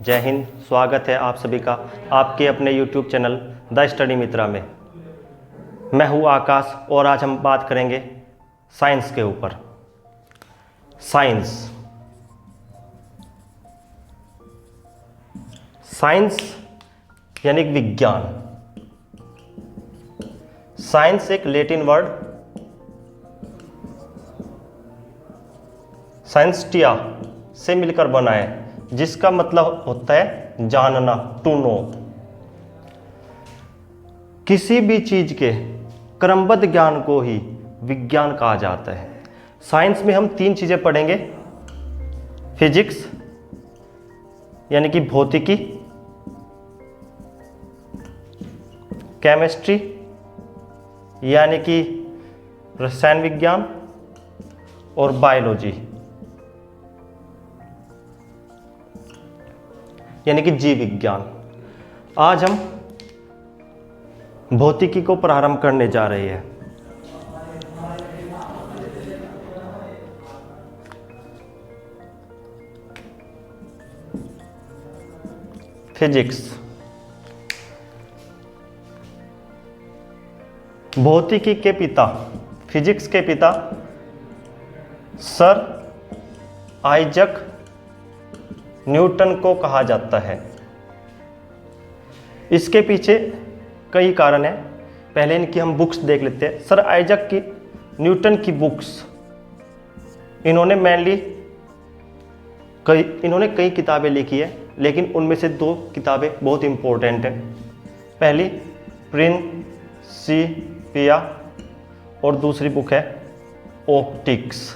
जय हिंद। स्वागत है आप सभी का आपके अपने YouTube चैनल द स्टडी मित्रा में। मैं हूँ आकाश और आज हम बात करेंगे साइंस के ऊपर। साइंस यानी विज्ञान। साइंस एक लैटिन वर्ड साइंसटिया से मिलकर बना है, जिसका मतलब होता है जानना, टू नो। किसी भी चीज के क्रमबद्ध ज्ञान को ही विज्ञान कहा जाता है। साइंस में हम तीन चीजें पढ़ेंगे: फिजिक्स यानी कि भौतिकी, केमिस्ट्री यानी कि रसायन विज्ञान, और बायोलॉजी यानी कि जीव विज्ञान। आज हम भौतिकी को प्रारंभ करने जा रहे हैं। फिजिक्स। भौतिकी के पिता, फिजिक्स के पिता सर आइजक न्यूटन को कहा जाता है। इसके पीछे कई कारण हैं। पहले इनकी हम बुक्स देख लेते हैं। सर आइजक की न्यूटन की बुक्स, इन्होंने कई किताबें लिखी है, लेकिन उनमें से दो किताबें बहुत इंपॉर्टेंट हैं। पहली प्रिंसिपिया और दूसरी बुक है ऑप्टिक्स।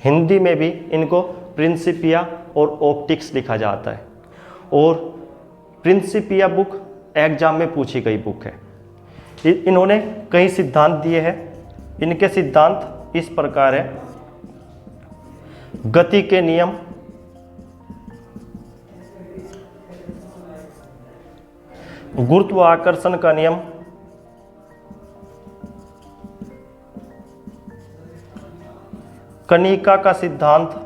हिंदी में भी इनको प्रिंसिपिया और ऑप्टिक्स लिखा जाता है, और प्रिंसिपिया बुक एग्जाम में पूछी गई बुक है। इन्होंने कई सिद्धांत दिए हैं। इनके सिद्धांत इस प्रकार है: गति के नियम, गुरुत्वाकर्षण का नियम, कणिका का सिद्धांत,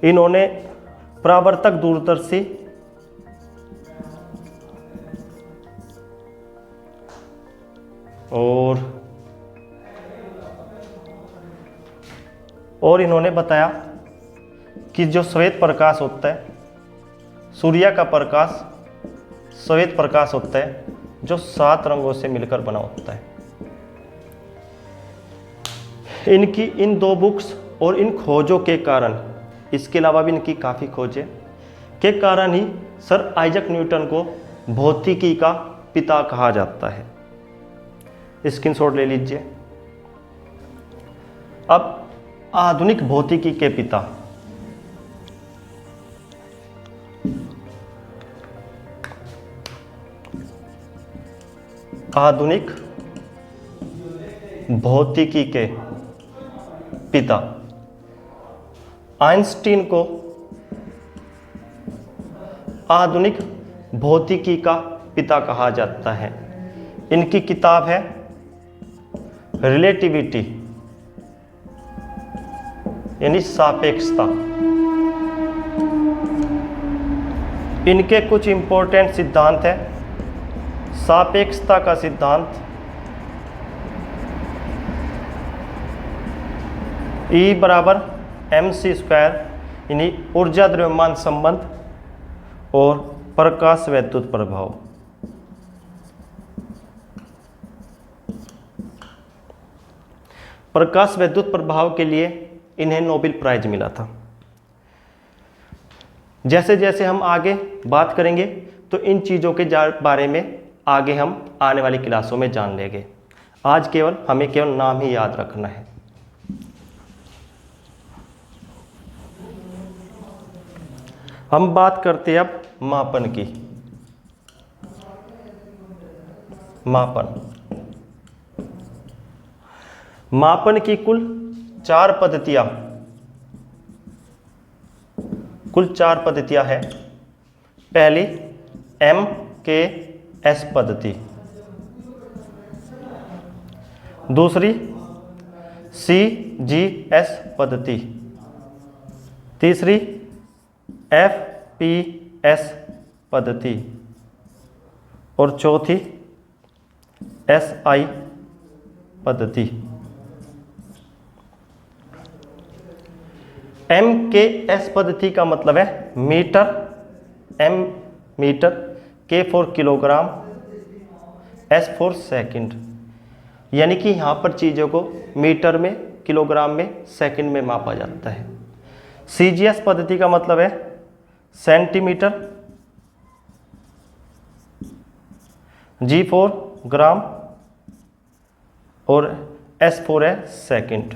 इन्होंने परावर्तक दूरदर्शी और इन्होंने बताया कि जो श्वेत प्रकाश होता है, सूर्य का प्रकाश श्वेत प्रकाश होता है, जो 7 रंगों से मिलकर बना होता है। इनकी इन दो बुक्स और इन खोजों के कारण, इसके अलावा भी इनकी काफ़ी खोजें के कारण ही सर आइजक न्यूटन को भौतिकी का पिता कहा जाता है। स्क्रीनशॉट ले लीजिए। अब आधुनिक भौतिकी के पिता, आधुनिक भौतिकी के पिता आइंस्टीन को आधुनिक भौतिकी का पिता कहा जाता है। इनकी किताब है रिलेटिविटी यानी सापेक्षता। इनके कुछ इंपॉर्टेंट सिद्धांत हैं। सापेक्षता का सिद्धांत, E बराबर mc² यानी ऊर्जा द्रव्यमान संबंध, और प्रकाश वैद्युत प्रभाव। प्रकाश वैद्युत प्रभाव के लिए इन्हें नोबेल प्राइज मिला था। जैसे जैसे हम आगे बात करेंगे तो इन चीज़ों के बारे में आगे हम आने वाली क्लासों में जान लेंगे। आज हमें केवल नाम ही याद रखना है। हम बात करते हैं अब मापन की। मापन की कुल 4 पद्धतियां हैं। पहली MKS पद्धति, दूसरी CGS पद्धति, तीसरी FPS पद्धति और चौथी SI पद्धति। MKS पद्धति का मतलब है metre, M metre, K for kilogram, S for second, यानी कि यहाँ पर चीज़ों को मीटर में, किलोग्राम में, सेकंड में मापा जाता है। CGS पद्धति का मतलब है सेंटीमीटर, G फॉर ग्राम और S फॉर है सेकंड,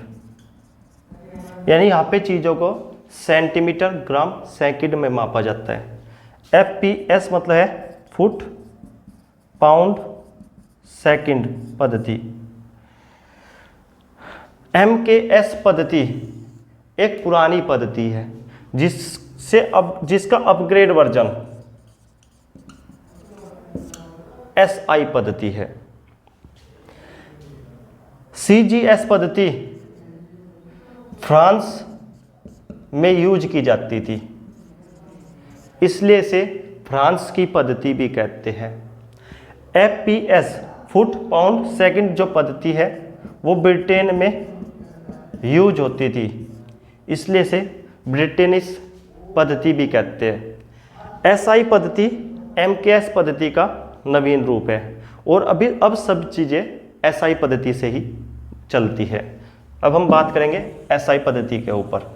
यानी यहाँ पे चीज़ों को सेंटीमीटर, ग्राम, सेकंड में मापा जाता है। FPS मतलब है फुट, पाउंड, सेकंड पद्धति। MKS पद्धति एक पुरानी पद्धति है जिसका अपग्रेड वर्जन SI पद्धति है। CGS पद्धति फ्रांस में यूज की जाती थी, इसलिए इसे फ्रांस की पद्धति भी कहते हैं। FPS फुट, पाउंड, सेकंड जो पद्धति है वो ब्रिटेन में यूज होती थी, इसलिए इसे ब्रिटेनिश पद्धति भी कहते हैं। SI पद्धति MKS पद्धति का नवीन रूप है और अब सब चीज़ें SI पद्धति से ही चलती है। अब हम बात करेंगे SI पद्धति के ऊपर।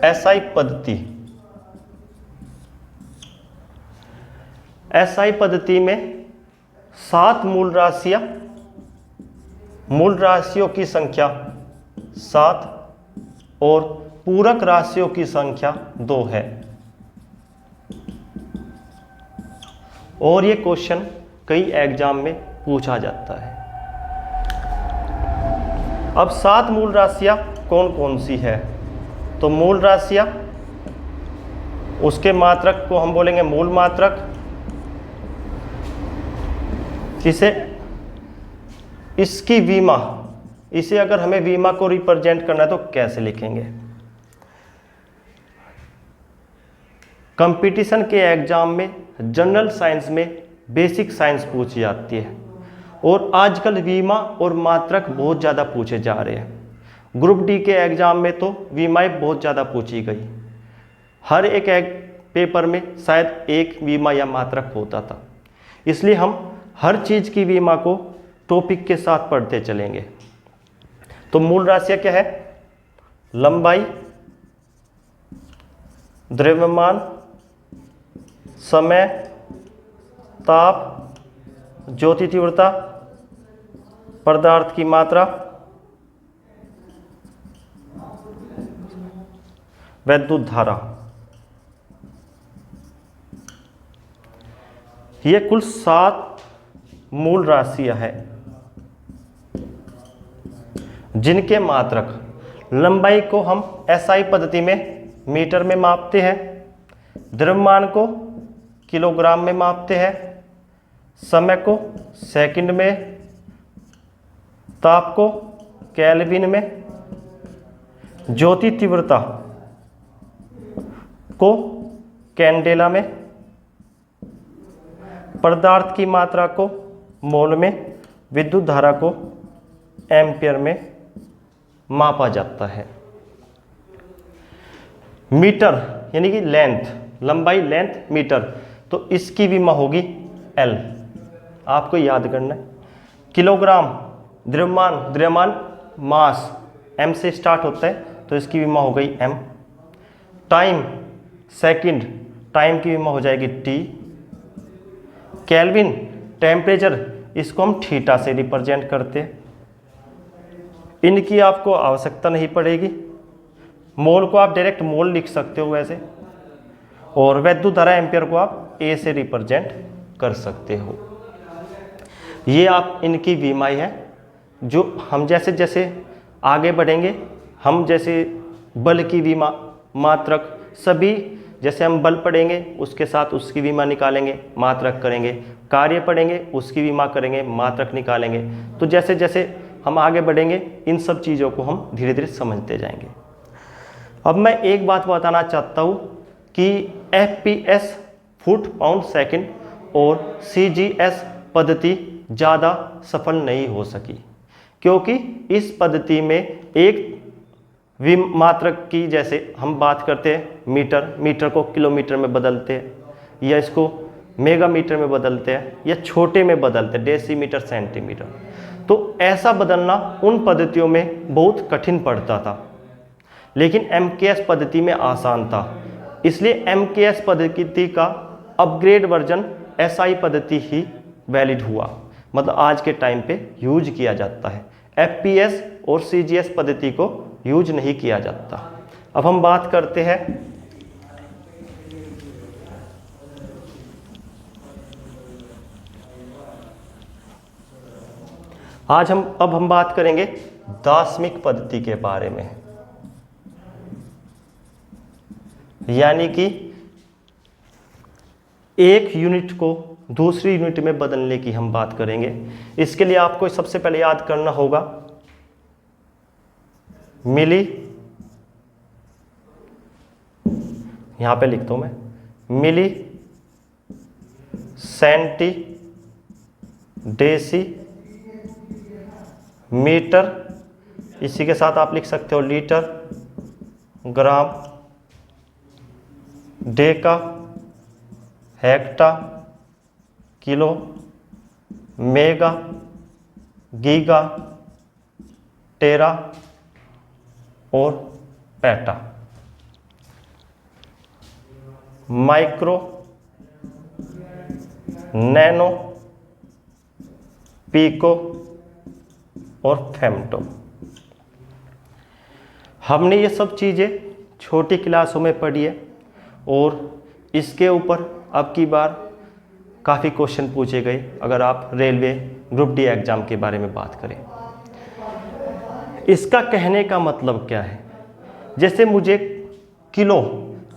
SI पद्धति, SI पद्धति में 7 मूल राशियों की संख्या 7 और पूरक राशियों की संख्या 2 है। और ये क्वेश्चन कई एग्जाम में पूछा जाता है। अब 7 मूल राशियां कौन कौन सी है? तो मूल राशियां, उसके मात्रक को हम बोलेंगे मूल मात्रक। इसकी विमा, इसे अगर हमें विमा को रिप्रेजेंट करना है तो कैसे लिखेंगे? कंपटीशन के एग्जाम में, जनरल साइंस में बेसिक साइंस पूछी जाती है और आजकल विमा और मात्रक बहुत ज़्यादा पूछे जा रहे हैं। ग्रुप डी के एग्जाम में तो विमाएं बहुत ज़्यादा पूछी गई। हर एक पेपर में शायद एक विमा या मात्रक होता था, इसलिए हम हर चीज़ की विमा को टॉपिक के साथ पढ़ते चलेंगे। तो मूल राशियां क्या है? लंबाई, द्रव्यमान, समय, ताप, ज्योति तीव्रता, पदार्थ की मात्रा, वैद्युत धारा। ये कुल 7 मूल राशियां हैं जिनके मात्रक, लंबाई को हम SI पद्धति में मीटर में मापते हैं, द्रव्यमान को किलोग्राम में मापते हैं, समय को सेकंड में, ताप को केल्विन में, ज्योति तीव्रता को कैंडेला में, पदार्थ की मात्रा को मोल में, विद्युत धारा को एम्पियर में मापा जाता है। मीटर यानी कि लेंथ, लंबाई, लेंथ, मीटर, तो इसकी विमा होगी L, आपको याद करना है। किलोग्राम, द्रव्यमान मास M से स्टार्ट होता है तो इसकी विमा हो गई M। टाइम, सेकंड, टाइम की विमा हो जाएगी T। केल्विन, टेम्परेचर, इसको हम थीटा से रिप्रेजेंट करते हैं, इनकी आपको आवश्यकता नहीं पड़ेगी। मोल को आप डायरेक्ट मोल लिख सकते हो वैसे, और वैद्युत धारा एम्पियर को आप A से रिप्रेजेंट कर सकते हो। ये आप इनकी विमाएं हैं जो हम जैसे जैसे आगे बढ़ेंगे, हम जैसे बल की विमा, मात्रक, सभी, जैसे हम बल पढ़ेंगे उसके साथ उसकी विमा निकालेंगे, मात्रक करेंगे, कार्य पढ़ेंगे उसकी विमा करेंगे, मात्रक निकालेंगे। तो जैसे जैसे हम आगे बढ़ेंगे इन सब चीज़ों को हम धीरे धीरे समझते जाएंगे। अब मैं एक बात बताना चाहता हूँ कि FPS फुट पाउंड सेकंड और CGS पद्धति ज़्यादा सफल नहीं हो सकी, क्योंकि इस पद्धति में एक मात्रक की, जैसे हम बात करते हैं मीटर को किलोमीटर में बदलते हैं, या इसको मेगामीटर में बदलते हैं, या छोटे में बदलते हैं डेसीमीटर सेंटीमीटर। तो ऐसा बदलना उन पद्धतियों में बहुत कठिन पड़ता था, लेकिन MKS पद्धति में आसान था। इसलिए MKS पद्धति का अपग्रेड वर्जन SI पद्धति ही वैलिड हुआ, मतलब आज के टाइम पे यूज किया जाता है। FPS और CGS पद्धति को यूज नहीं किया जाता। अब हम बात करते हैं अब हम बात करेंगे दार्शनिक पद्धति के बारे में, यानी कि एक यूनिट को दूसरी यूनिट में बदलने की हम बात करेंगे। इसके लिए आपको सबसे पहले याद करना होगा मिली, यहां पे लिखता हूं मैं, मिली, सेंटी, डेसी, मीटर, इसी के साथ आप लिख सकते हो litre, gram, deca, hecto, kilo, mega, giga, tera और पेटा। माइक्रो, नैनो, पीको और फेम्टो। हमने ये सब चीज़ें छोटी क्लासों में पढ़ी है और इसके ऊपर अब की बार काफ़ी क्वेश्चन पूछे गए अगर आप रेलवे ग्रुप डी एग्ज़ाम के बारे में बात करें। इसका कहने का मतलब क्या है, जैसे मुझे किलो,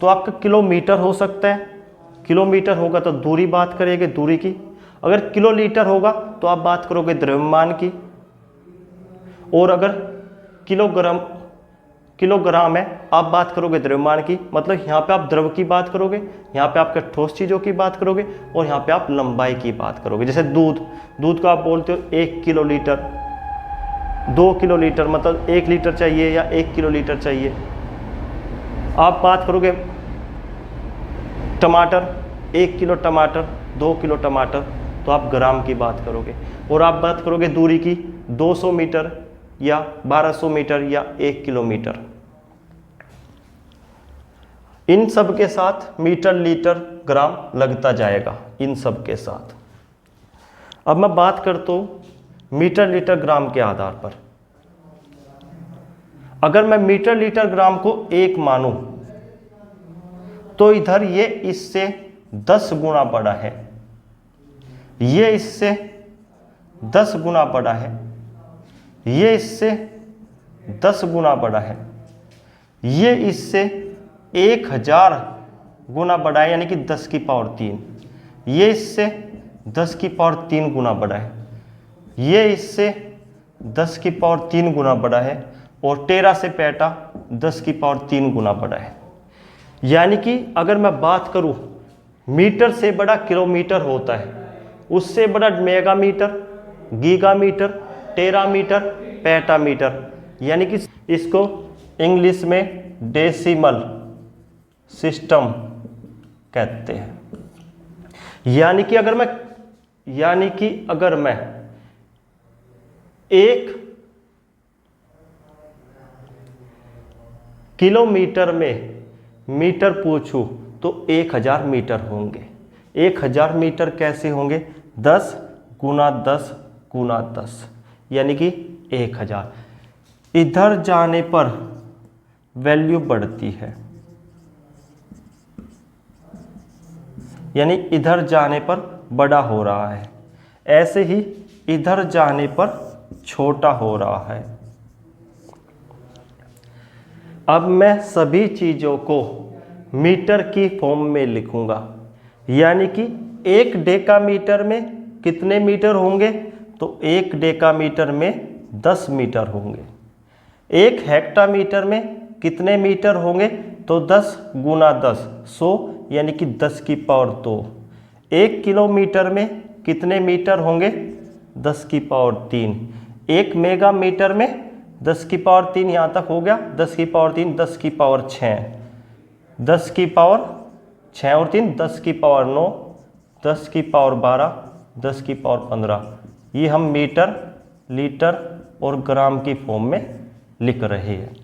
तो आपका किलोमीटर हो सकता है, किलोमीटर होगा तो दूरी बात करेंगे दूरी की। अगर किलोलीटर होगा तो आप बात करोगे द्रव्यमान की, और अगर किलोग्राम है आप बात करोगे द्रव्यमान की, मतलब यहाँ पे आप द्रव की बात करोगे, यहाँ पे आपके ठोस चीज़ों की बात करोगे, और यहाँ पे आप लंबाई की बात करोगे। जैसे दूध को आप बोलते हो 1 किलोलीटर, 2 किलोलीटर, मतलब 1 लीटर चाहिए या 1 किलोलीटर चाहिए। आप बात करोगे टमाटर, 1 किलो टमाटर, 2 किलो टमाटर, तो आप ग्राम की बात करोगे। और आप बात करोगे दूरी की, 200 मीटर या 1200 मीटर या 1 किलोमीटर। इन सब के साथ मीटर, लीटर, ग्राम लगता जाएगा, इन सब के साथ। अब मैं बात करता हूं मीटर, लीटर, ग्राम के आधार पर। अगर मैं मीटर, लीटर, ग्राम को 1 मानूं तो इधर ये इससे 10 गुना बड़ा है, ये इससे 10 गुना बड़ा है, ये इससे 10 गुना बड़ा है, ये इससे 1000 गुना बड़ा है, यानी कि 10 की पावर 3। ये इससे 10 की पावर 3 गुना बड़ा है, ये इससे 10 की पावर 3 गुना बड़ा है, और टेरा से पेटा 10 की पावर 3 गुना बड़ा है। यानी कि अगर मैं बात करूं, मीटर से बड़ा किलोमीटर होता है, उससे बड़ा मेगामीटर, गीगामीटर, टेरामीटर, पेटामीटर, यानी कि इसको इंग्लिश में डेसिमल सिस्टम कहते हैं। यानी कि अगर मैं 1 किलोमीटर में मीटर पूछूं तो 1000 मीटर होंगे। 1000 मीटर कैसे होंगे? 10 गुना 10 गुना 10, यानी कि 1000। इधर जाने पर वैल्यू बढ़ती है, यानी इधर जाने पर बड़ा हो रहा है, ऐसे ही इधर जाने पर छोटा हो रहा है। अब मैं सभी चीज़ों को मीटर की फॉर्म में लिखूंगा, यानी कि 1 डेकामीटर में कितने मीटर होंगे, तो 1 डेकामीटर में 10 मीटर होंगे। 1 हेक्टामीटर में कितने मीटर होंगे, तो 10 गुना 10 100, यानी कि 10 की पावर 2। 1 किलोमीटर में कितने मीटर होंगे, 10 की पावर 3। 1 मेगामीटर में 10 की पावर 3, यहाँ तक हो गया, 10 की पावर 3, 10 की पावर 6, 10 की पावर 6 और 3 10 की पावर 9, 10 की पावर 12, 10 की पावर 15। ये हम मीटर, लीटर और ग्राम की फॉर्म में लिख रहे हैं।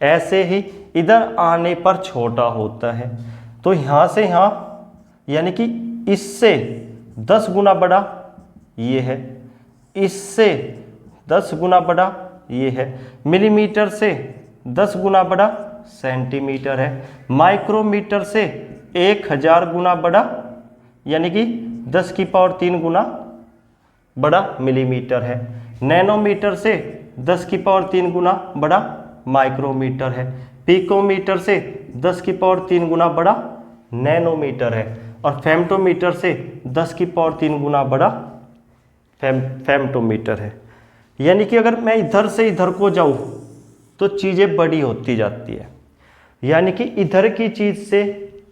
ऐसे ही इधर आने पर छोटा होता है, तो यहाँ से यहाँ, यानी कि इससे 10 गुना बड़ा ये है, इससे 10 गुना बड़ा ये है, मिलीमीटर से 10 गुना बड़ा सेंटीमीटर है, माइक्रोमीटर से 1000 गुना बड़ा, यानी कि 10 की पावर 3 गुना बड़ा मिलीमीटर है, नैनोमीटर से 10 की पावर 3 गुना बड़ा माइक्रोमीटर है, पिकोमीटर से 10 की पावर 3 गुना बड़ा नैनोमीटर है, और फेम्टोमीटर से 10 की पावर 3 गुना बड़ा फेम्टोमीटर है। यानी कि अगर मैं इधर से इधर को जाऊँ तो चीज़ें बड़ी होती जाती है, यानी कि इधर की चीज़ से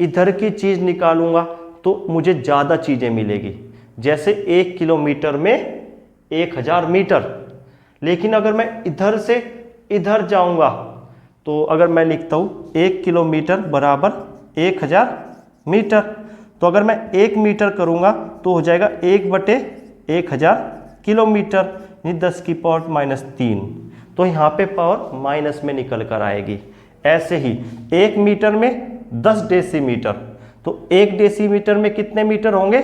इधर की चीज़ निकालूंगा तो मुझे ज़्यादा चीज़ें मिलेगी। जैसे 1 किलोमीटर में 1000 मीटर, लेकिन अगर मैं इधर से इधर जाऊंगा तो अगर मैं लिखता हूँ 1 किलोमीटर बराबर 1000 मीटर, तो अगर मैं 1 मीटर करूँगा तो हो जाएगा 1/1000 किलोमीटर, यानी 10 की पावर -3, तो यहाँ पे पावर माइनस में निकल कर आएगी। ऐसे ही 1 मीटर में 10 डेसीमीटर, तो 1 डेसीमीटर में कितने मीटर होंगे,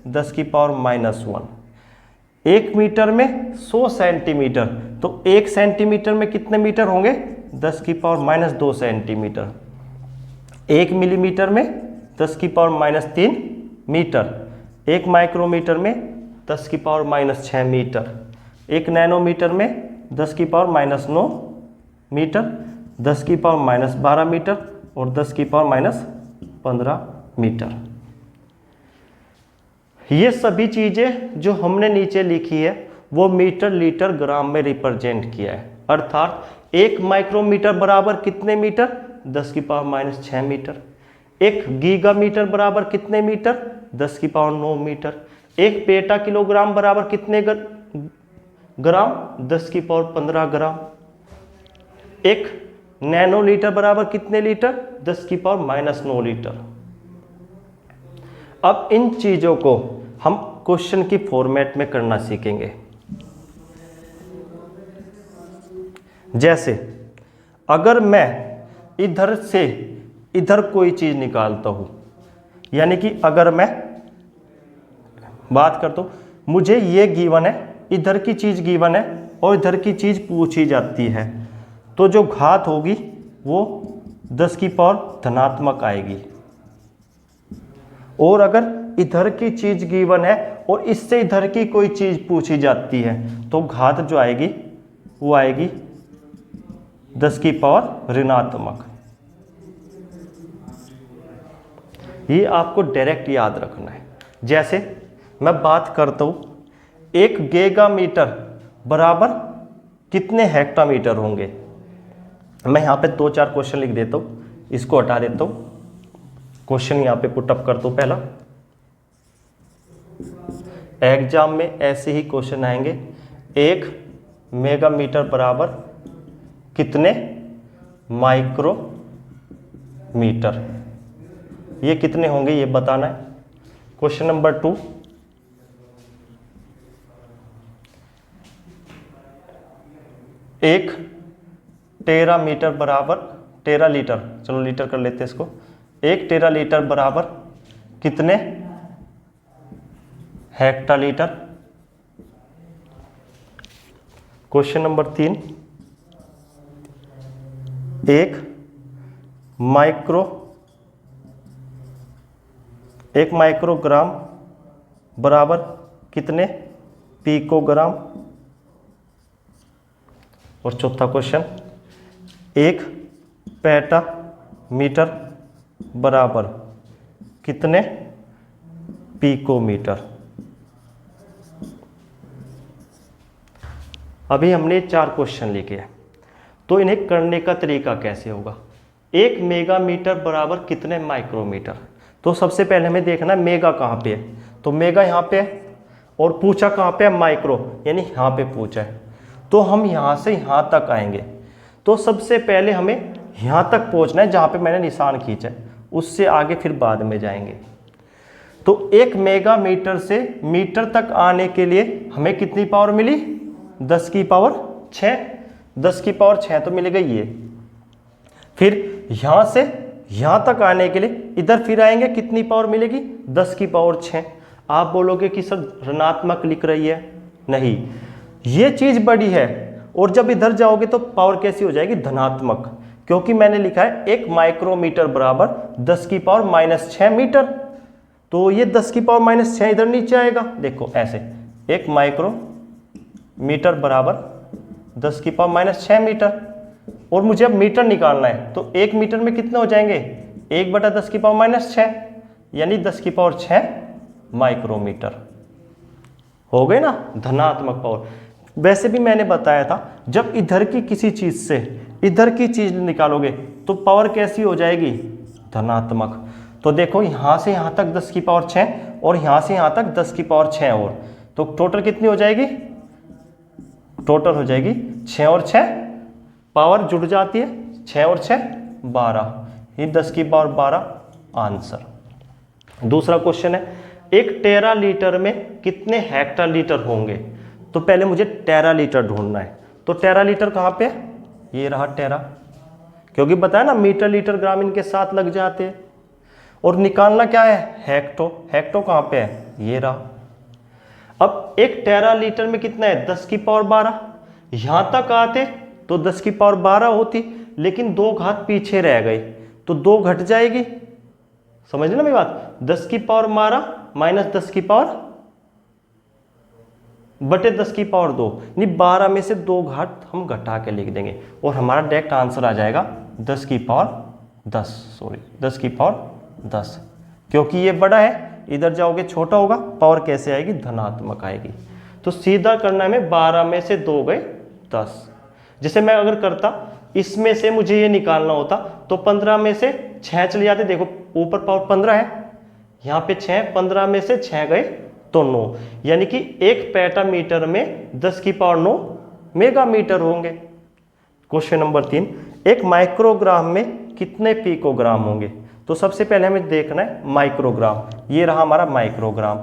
10 की पावर -1। 1 मीटर में 100 सेंटीमीटर, तो 1 सेंटीमीटर में कितने मीटर होंगे, 10 की पावर -2 सेंटीमीटर। 1 मिलीमीटर में 10 की पावर -3 मीटर, 1 माइक्रोमीटर में 10 की पावर -6 मीटर, 1 नैनोमीटर में 10 की पावर -9 मीटर, 10 की पावर -12 मीटर और 10 की पावर -15 मीटर। ये सभी चीज़ें जो हमने नीचे लिखी है वो मीटर, लीटर, ग्राम में रिप्रेजेंट किया है। अर्थात 1 माइक्रोमीटर बराबर कितने मीटर, 10 की पावर -6 मीटर। 1 गीगामीटर बराबर कितने मीटर, 10 की पावर 9 मीटर। 1 पेटा किलोग्राम बराबर कितने ग्राम, 10 की पावर 15 ग्राम। 1 नैनो लीटर बराबर कितने लीटर, 10 की पावर -9 लीटर। अब इन चीज़ों को हम क्वेश्चन की फॉर्मेट में करना सीखेंगे। जैसे अगर मैं इधर से इधर कोई चीज़ निकालता हूँ, यानी कि अगर मैं बात करता हूँ, मुझे ये गिवन है, इधर की चीज़ गिवन है और इधर की चीज़ पूछी जाती है, तो जो घात होगी वो 10 की पावर धनात्मक आएगी। और अगर इधर की चीज़ गिवन है और इससे इधर की कोई चीज़ पूछी जाती है तो घात जो आएगी वो आएगी 10 की पावर ऋणात्मक। ये आपको डायरेक्ट याद रखना है। जैसे मैं बात करता हूँ 1 गीगामीटर बराबर कितने हेक्टामीटर होंगे। मैं यहाँ पे 2-4 क्वेश्चन लिख देता हूँ, इसको हटा देता हूँ, क्वेश्चन यहाँ पे पुटअप करता हूँ। पहला, एग्जाम में ऐसे ही क्वेश्चन आएंगे, 1 मेगामीटर बराबर कितने माइक्रोमीटर, ये कितने होंगे ये बताना है। क्वेश्चन नंबर 2, 1 टेरामीटर बराबर, टेरा लीटर, चलो लीटर कर लेते हैं इसको, 1 टेरा लीटर बराबर कितने हेक्टालीटर। क्वेश्चन नंबर 3, 1 माइक्रोग्राम बराबर कितने पिकोग्राम। और चौथा क्वेश्चन, 1 पेटामीटर बराबर कितने पिकोमीटर। अभी हमने 4 क्वेश्चन लिखे हैं, तो इन्हें करने का तरीका कैसे होगा। 1 मेगामीटर बराबर कितने माइक्रोमीटर। तो सबसे पहले हमें देखना है मेगा कहाँ पे है, तो मेगा यहाँ पे है, और पूछा कहाँ पे है, माइक्रो, यानी यहाँ पे पूछा है। तो हम यहाँ से यहाँ तक आएंगे, तो सबसे पहले हमें यहाँ तक पहुँचना है जहाँ पे मैंने निशान खींचा है, उससे आगे फिर बाद में जाएंगे। तो 1 मेगामीटर से मीटर तक आने के लिए हमें कितनी पावर मिली, 10 की पावर 6, 10 की पावर 6 तो मिल गई ये। फिर यहाँ से यहाँ तक आने के लिए इधर फिर आएंगे, कितनी पावर मिलेगी, 10 की पावर 6। आप बोलोगे कि सर ऋणात्मक लिख रही है, नहीं, ये चीज़ बड़ी है, और जब इधर जाओगे तो पावर कैसी हो जाएगी, धनात्मक, क्योंकि मैंने लिखा है 1 माइक्रोमीटर बराबर 10 की पावर -6 मीटर। तो ये 10 की पावर -6 इधर नीचे आएगा, देखो ऐसे 1 माइक्रोमीटर बराबर 10 की पावर -6 मीटर। और मुझे अब मीटर निकालना है, तो 1 मीटर में कितने हो जाएंगे, 1/10 की पावर -6, यानी 10 की पावर 6 माइक्रोमीटर हो गए ना, धनात्मक पावर। वैसे भी मैंने बताया था, जब इधर की किसी चीज से इधर की चीज निकालोगे तो पावर कैसी हो जाएगी, धनात्मक। तो देखो यहाँ से यहाँ तक 10 की पावर 6 और यहाँ से यहाँ तक 10 की पावर 6 और, तो टोटल कितनी हो जाएगी, टोटल हो जाएगी 6 और 6 पावर जुड़ जाती है, 6 और 6 12, ये 10 की पावर 12 आंसर। दूसरा क्वेश्चन है, 1 टेरा लीटर में कितने हेक्टर लीटर होंगे। तो पहले मुझे टेरा लीटर ढूंढना है, तो टेरा लीटर कहाँ पे है, ये रहा टेरा, क्योंकि बताया ना मीटर लीटर ग्राम इनके साथ लग जाते हैं। और निकालना क्या है, हेक्टो, हेक्टो कहाँ पे है, ये रहा। अब 1 टेरा लीटर में कितना है, 10 की पावर 12, यहां तक आते तो 10 की पावर 12 होती, लेकिन 2 घात पीछे रह गई, तो 2 घट जाएगी, समझ ना मेरी बात, 10 की पावर 12 माइनस 10 की पावर बटे 10 की पावर 2, यानी 12 में से 2 घात हम घटा के लिख देंगे, और हमारा डायरेक्ट आंसर आ जाएगा 10 की पावर 10, सॉरी 10 की पावर 10, क्योंकि ये बड़ा है, इधर जाओगे छोटा होगा, पावर कैसे आएगी, धनात्मक आएगी। तो सीधा करना है, में 12 में से 2 गए 10। जैसे मैं अगर करता, इसमें से मुझे ये निकालना होता, तो 15 में से 6 चले जाते, देखो ऊपर पावर 15 है, यहाँ पे 6, 15 में से 6 गए तो 9, यानी कि 1 पेटामीटर में 10 की पावर 9 मेगामीटर होंगे। क्वेश्चन नंबर 3, 1 माइक्रोग्राम में कितने पिकोग्राम होंगे। तो सबसे पहले हमें देखना है माइक्रोग्राम, ये रहा हमारा माइक्रोग्राम,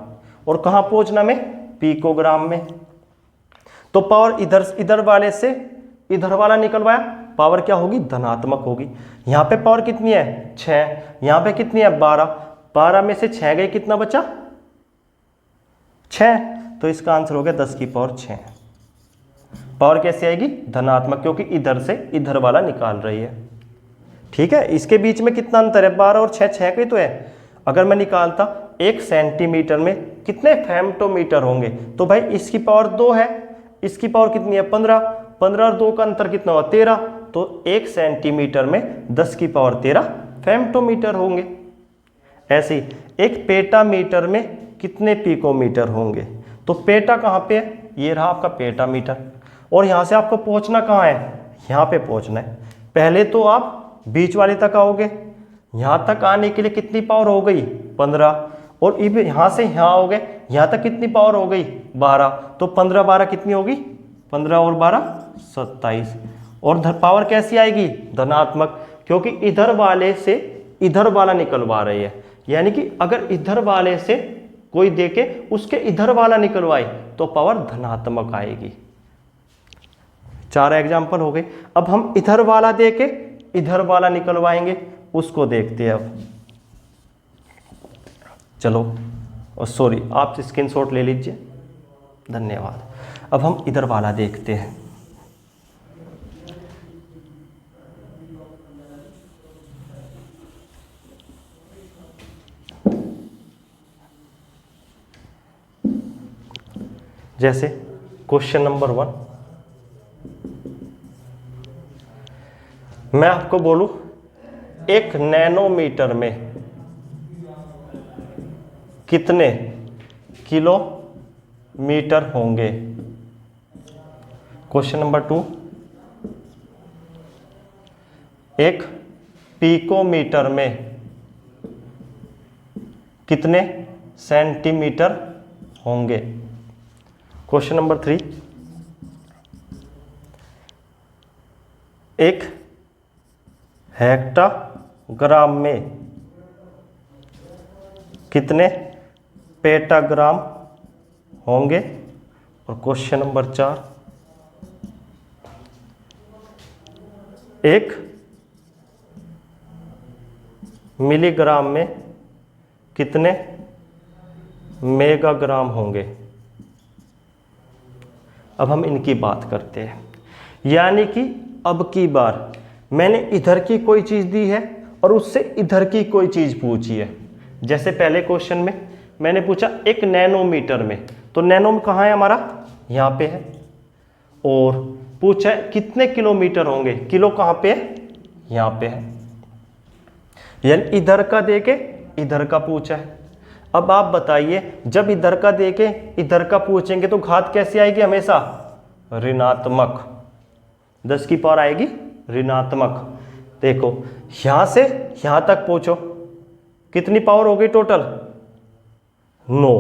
और कहाँ पहुंचना में, पिकोग्राम में। तो पावर इधर वाले से इधर वाला निकलवाया, पावर क्या होगी, धनात्मक होगी। यहाँ पे पावर कितनी है, 6, यहाँ पे कितनी है, 12, 12 में से 6 गए, कितना बचा, 6, तो इसका आंसर हो गया 10 की पावर 6। पावर कैसे आएगी, धनात्मक, क्योंकि इधर से इधर वाला निकाल रही है। ठीक है, इसके बीच में कितना अंतर है, 12 और 6, 6 के तो है। अगर मैं निकालता 1 सेंटीमीटर में कितने फेम्टोमीटर होंगे, तो भाई इसकी पावर 2 है, इसकी पावर कितनी है, 15, 15 और 2 का अंतर कितना हुआ, 13, तो 1 सेंटीमीटर में 10 की पावर 13 फेम्टोमीटर होंगे। ऐसे ही 1 पेटामीटर में कितने पिकोमीटर होंगे। तो पेटा कहाँ पे है, ये रहा आपका पेटामीटर, और यहाँ से आपको पहुँचना कहाँ है, यहाँ पे पहुँचना है। पहले तो आप बीच वाले तक आओगे, यहाँ तक आने के लिए कितनी पावर हो गई, 15, और यहाँ से यहाँ आओगे, यहाँ तक कितनी पावर हो गई, 12, तो 15 12 कितनी होगी, 15 और 12 27, और पावर कैसी आएगी, धनात्मक, क्योंकि इधर वाले से इधर वाला निकलवा रही है, यानी कि अगर इधर वाले से कोई देके उसके इधर वाला निकलवाए तो पावर धनात्मक आएगी। 4 एग्जाम्पल हो गए। अब हम इधर वाला देके इधर वाला निकलवाएंगे, उसको देखते हैं अब। चलो, और सॉरी, आप स्क्रीनशॉट ले लीजिए, धन्यवाद। अब हम इधर वाला देखते हैं। जैसे क्वेश्चन नंबर 1, मैं आपको बोलूं 1 नैनोमीटर में कितने किलोमीटर होंगे? क्वेश्चन नंबर 2, 1 पिकोमीटर में कितने सेंटीमीटर होंगे? क्वेश्चन नंबर 3, 1 हेक्टाग्राम में कितने पेटाग्राम होंगे? और क्वेश्चन नंबर 4, 1 मिलीग्राम में कितने मेगाग्राम होंगे? अब हम इनकी बात करते हैं। यानी कि अब की बार मैंने इधर की कोई चीज़ दी है और उससे इधर की कोई चीज़ पूछी है। जैसे पहले क्वेश्चन में मैंने पूछा 1 नैनोमीटर में, तो नैनो कहाँ है हमारा? यहाँ पे है। और पूछा है कितने किलोमीटर होंगे, किलो कहाँ पे है? यहाँ पे है। यानी इधर का देके इधर का पूछा है। अब आप बताइए, जब इधर का देके इधर का पूछेंगे तो घात कैसी आएगी? हमेशा ऋणात्मक। 10 की पावर आएगी ऋणात्मक। देखो यहां से यहां तक पूछो, कितनी पावर हो गई टोटल? 9।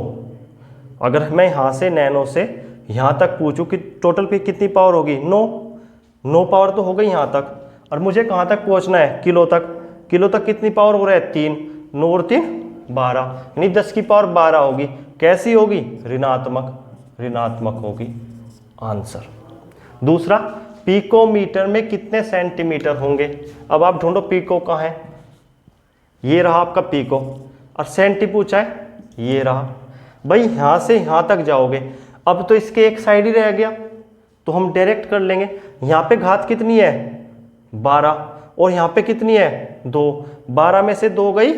अगर मैं यहां से नैनो से यहां तक पूछूं कि टोटल पे कितनी पावर होगी? 9 पावर तो हो गई यहां तक। और मुझे कहां तक पहुंचना है? किलो तक। किलो तक कितनी पावर हो रहा है? 3। 9 और 3 12, यानी 10 की पावर 12 होगी। कैसी होगी? ऋणात्मक होगी। आंसर। दूसरा, पिकोमीटर में कितने सेंटीमीटर होंगे? अब आप ढूंढो पिको कहाँ है। ये रहा आपका पिको, और सेंटी पूछा है, ये रहा। भाई यहां से यहां तक जाओगे, अब तो इसके एक साइड ही रह गया, तो हम डायरेक्ट कर लेंगे। यहाँ पे घात कितनी है? 12, और यहाँ पे कितनी है? 2। 12 में से 2 गई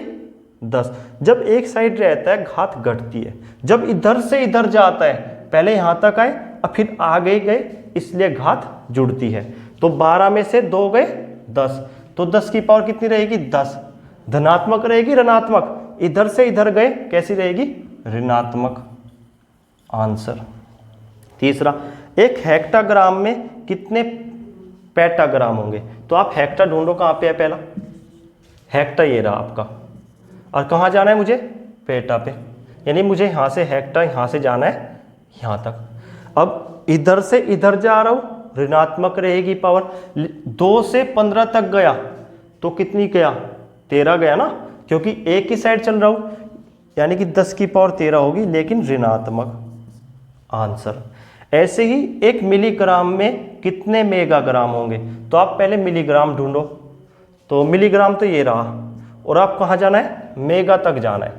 10। जब एक साइड रहता है घात घटती है, जब इधर से इधर जाता है, पहले यहां तक आए और फिर आगे गए, इसलिए घात जुड़ती है। तो 12 में से 2 गए 10, तो 10 की पावर कितनी रहेगी? 10। धनात्मक रहेगी ऋणात्मक? इधर से इधर गए, कैसी रहेगी? ऋणात्मक। आंसर। तीसरा, 1 हेक्टाग्राम में कितने पेटाग्राम होंगे? तो आप हेक्टा ढूंढो, कहाँ पे है पहला? हेक्टा ये रहा आपका, और कहाँ जाना है मुझे? पेटा पे। यानी मुझे यहाँ से हेक्टा, यहाँ से जाना है यहाँ तक। अब इधर से इधर जा रहा हूँ, ऋणात्मक रहेगी पावर। 2 से 15 तक गया तो कितनी गया? 13 गया ना, क्योंकि एक ही साइड चल रहा हूँ, यानी कि 10 की पावर 13 होगी, लेकिन ऋणात्मक। आंसर। ऐसे ही 1 मिलीग्राम में कितने मेगाग्राम होंगे? तो आप पहले मिलीग्राम ढूंढो, तो मिलीग्राम तो ये रहा, और आप कहाँ जाना है? मेगा तक जाना है।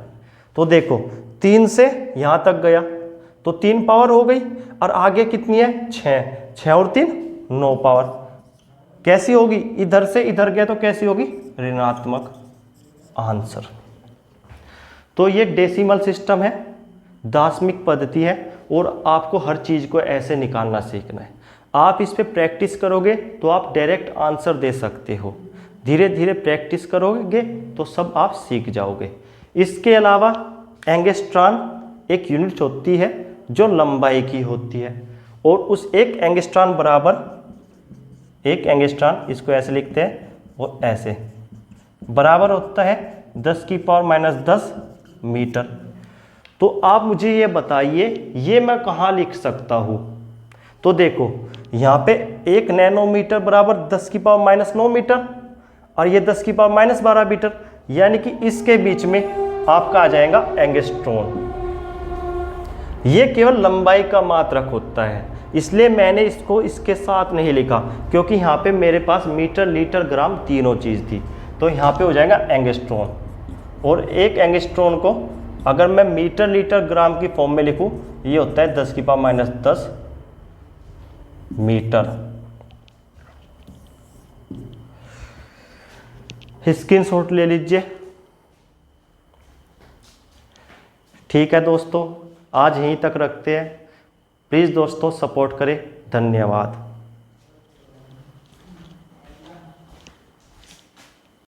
तो देखो 3 से यहाँ तक गया तो 3 पावर हो गई, और आगे कितनी है? 6। 6 और 3 9 पावर। कैसी होगी? इधर से इधर गया तो कैसी होगी? ऋणात्मक। आंसर। तो ये डेसिमल सिस्टम है, दशमिक पद्धति है, और आपको हर चीज़ को ऐसे निकालना सीखना है। आप इस पे प्रैक्टिस करोगे तो आप डायरेक्ट आंसर दे सकते हो। धीरे धीरे प्रैक्टिस करोगे तो सब आप सीख जाओगे। इसके अलावा एंगस्ट्रॉन एक यूनिट होती है जो लंबाई की होती है, और उस एक एंगस्ट्रॉन बराबर, एक एंगस्ट्रॉन इसको ऐसे लिखते हैं और ऐसे, बराबर होता है 10 की पावर -10 मीटर। तो आप मुझे ये बताइए, ये मैं कहाँ लिख सकता हूँ? तो देखो यहाँ पे 1 नैनोमीटर बराबर 10 की पावर -9 मीटर, और ये 10 की पावर -12 मीटर, यानी कि इसके बीच में आपका आ जाएगा एंगस्ट्रॉन। ये केवल लंबाई का मात्रक होता है, इसलिए मैंने इसको इसके साथ नहीं लिखा, क्योंकि यहाँ पे मेरे पास मीटर, लीटर, ग्राम तीनों चीज़ थी। तो यहाँ पे हो जाएगा एंगस्ट्रॉन, और एक एंगस्ट्रॉन को अगर मैं मीटर, लीटर, ग्राम की फॉर्म में लिखूँ, ये होता है 10 की पावर -10 मीटर। स्क्रीनशॉट ले लीजिए। ठीक है दोस्तों, आज यहीं तक रखते हैं। प्लीज़ दोस्तों सपोर्ट करें। धन्यवाद।